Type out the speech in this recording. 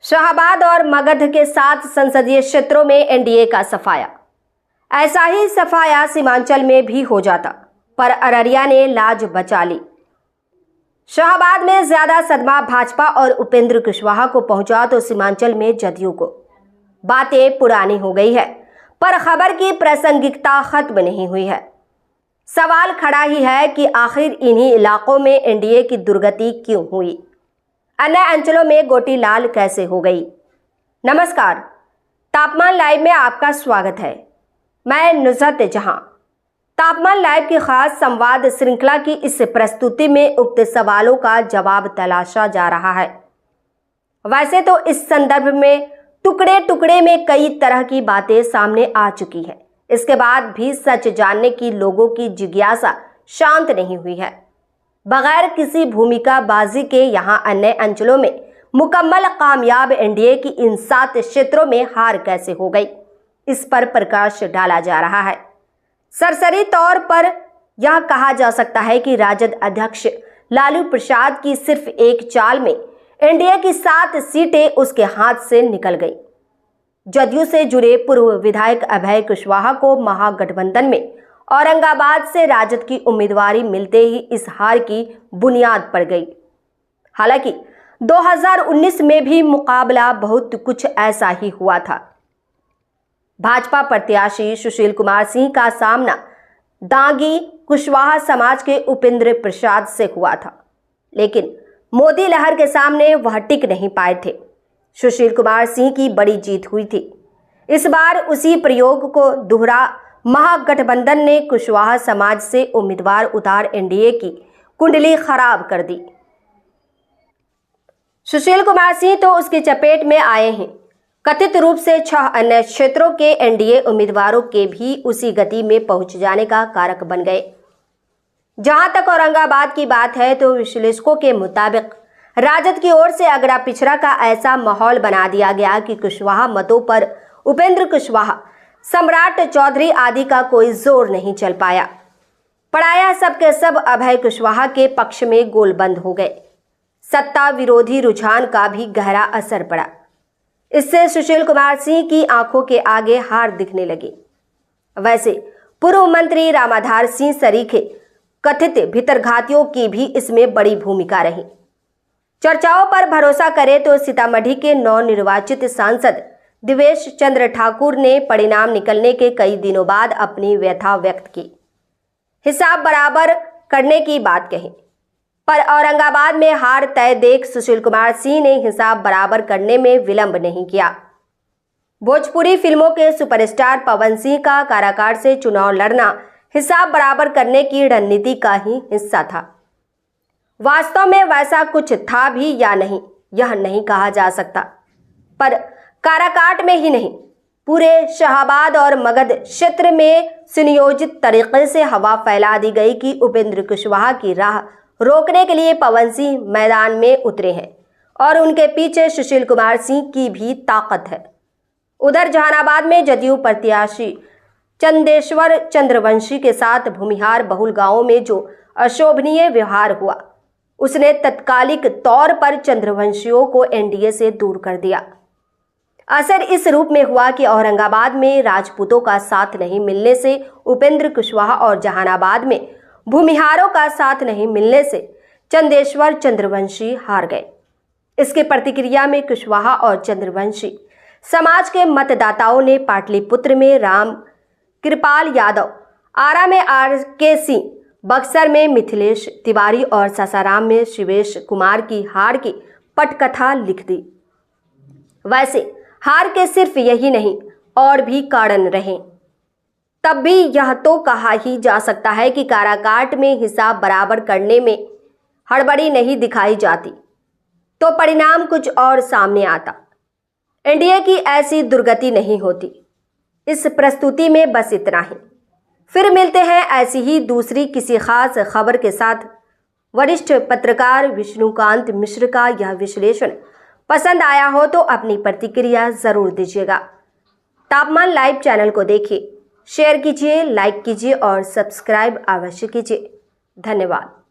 शाहाबाद और मगध के 7 संसदीय क्षेत्रों में एनडीए का सफाया। ऐसा ही सफाया सीमांचल में भी हो जाता, पर अररिया ने लाज बचा ली। शाहाबाद में ज्यादा सदमा भाजपा और उपेंद्र कुशवाहा को पहुंचा तो सीमांचल में जदयू को। बातें पुरानी हो गई है, पर खबर की प्रासंगिकता खत्म नहीं हुई है। सवाल खड़ा ही है कि आखिर इन्हीं इलाकों में एनडीए की दुर्गति क्यों हुई, अन्य अंचलों में गोटी लाल कैसे हो गई। नमस्कार, तापमान लाइव में आपका स्वागत है। मैं नुसरत जहां। तापमान लाइव की खास संवाद श्रृंखला की इस प्रस्तुति में उक्त सवालों का जवाब तलाशा जा रहा है। वैसे तो इस संदर्भ में टुकड़े टुकड़े में कई तरह की बातें सामने आ चुकी हैं। इसके बाद भी सच जानने की लोगों की जिज्ञासा शांत नहीं हुई है। बगैर किसी भूमिका बाजी के यहां अन्य अंचलों में मुकम्मल कामयाब एनडीए की इन 7 क्षेत्रों में हार कैसे हो गई, इस पर प्रकाश डाला जा रहा है। सरसरी तौर पर यह कहा जा सकता है कि राजद अध्यक्ष लालू प्रसाद की सिर्फ एक चाल में एनडीए की 7 सीटें उसके हाथ से निकल गई। जदयू से जुड़े पूर्व विधायक अभय कुशवाहा को महागठबंधन में औरंगाबाद से राजद की उम्मीदवारी मिलते ही इस हार की बुनियाद पड़ गई। हालांकि 2019 में भी मुकाबला बहुत कुछ ऐसा ही हुआ था। भाजपा प्रत्याशी सुशील कुमार सिंह का सामना दागी कुशवाहा समाज के उपेंद्र प्रसाद से हुआ था, लेकिन मोदी लहर के सामने वह टिक नहीं पाए थे। सुशील कुमार सिंह की बड़ी जीत हुई थी। इस बार उसी प्रयोग को दोहरा महागठबंधन ने कुशवाहा समाज से उम्मीदवार उतार एनडीए की कुंडली खराब कर दी। सुशील कुमार सिंह तो उसकी चपेट में आए हैं। कथित रूप से 6 अन्य क्षेत्रों के एनडीए उम्मीदवारों के भी उसी गति में पहुंच जाने का कारक बन गए। जहां तक औरंगाबाद की बात है तो विश्लेषकों के मुताबिक राजद की ओर से अगड़ा पिछड़ा का ऐसा माहौल बना दिया गया कि कुशवाहा मतों पर उपेंद्र कुशवाहा, सम्राट चौधरी आदि का कोई जोर नहीं चल पाया। पड़ाया सबके सब अभय कुशवाहा के पक्ष में गोलबंद हो गए। सत्ता विरोधी रुझान का भी गहरा असर पड़ा। इससे सुशील कुमार सिंह की आंखों के आगे हार दिखने लगी। वैसे पूर्व मंत्री रामाधार सिंह सरीखे कथित भितरघातियों की भी इसमें बड़ी भूमिका रही। चर्चाओं पर भरोसा करें तो सीतामढ़ी के नवनिर्वाचित सांसद दिवेश चंद्र ठाकुर ने परिणाम निकलने के कई दिनों बाद अपनी व्यथा व्यक्त की, हिसाब बराबर करने की बात कही। पर औरंगाबाद में हार तय देख सुशील कुमार सिंह ने हिसाब बराबर करने में विलंब नहीं किया। भोजपुरी फिल्मों के सुपरस्टार पवन सिंह का काराकाट से चुनाव लड़ना हिसाब बराबर करने की रणनीति का ही हिस्सा था। वास्तव में वैसा कुछ था भी या नहीं, यह नहीं कहा जा सकता, पर काराकाट में ही नहीं, पूरे शाहाबाद और मगध क्षेत्र में सुनियोजित तरीके से हवा फैला दी गई कि उपेंद्र कुशवाहा की राह रोकने के लिए पवन सिंह मैदान में उतरे हैं और उनके पीछे सुशील कुमार सिंह की भी ताकत है। उधर जहानाबाद में जदयू प्रत्याशी चंदेश्वर चंद्रवंशी के साथ भूमिहार बहुल गांवों में जो अशोभनीय व्यवहार हुआ, उसने तत्कालिक तौर पर चंद्रवंशियों को एनडीए से दूर कर दिया। असर इस रूप में हुआ कि औरंगाबाद में राजपूतों का साथ नहीं मिलने से उपेंद्र कुशवाहा और जहानाबाद में भूमिहारों का साथ नहीं मिलने से चंदेश्वर चंद्रवंशी हार गए। इसकी प्रतिक्रिया में कुशवाहा और चंद्रवंशी समाज के मतदाताओं ने पाटलिपुत्र में राम कृपाल यादव, आरा में RK सिंह, बक्सर में मिथिलेश तिवारी और सासाराम में शिवेश कुमार की हार की पटकथा लिख दी। वैसे हार के सिर्फ यही नहीं, और भी कारण रहे। तब भी यह तो कहा ही जा सकता है कि काराकाट में हिसाब बराबर करने में हड़बड़ी नहीं दिखाई जाती तो परिणाम कुछ और सामने आता। एनडीए की ऐसी दुर्गति नहीं होती। इस प्रस्तुति में बस इतना ही। फिर मिलते हैं ऐसी ही दूसरी किसी खास खबर के साथ। वरिष्ठ पत्रकार विष्णुकांत मिश्र का यह विश्लेषण पसंद आया हो तो अपनी प्रतिक्रिया जरूर दीजिएगा। तापमान लाइव चैनल को देखिए, शेयर कीजिए, लाइक कीजिए और सब्सक्राइब अवश्य कीजिए। धन्यवाद।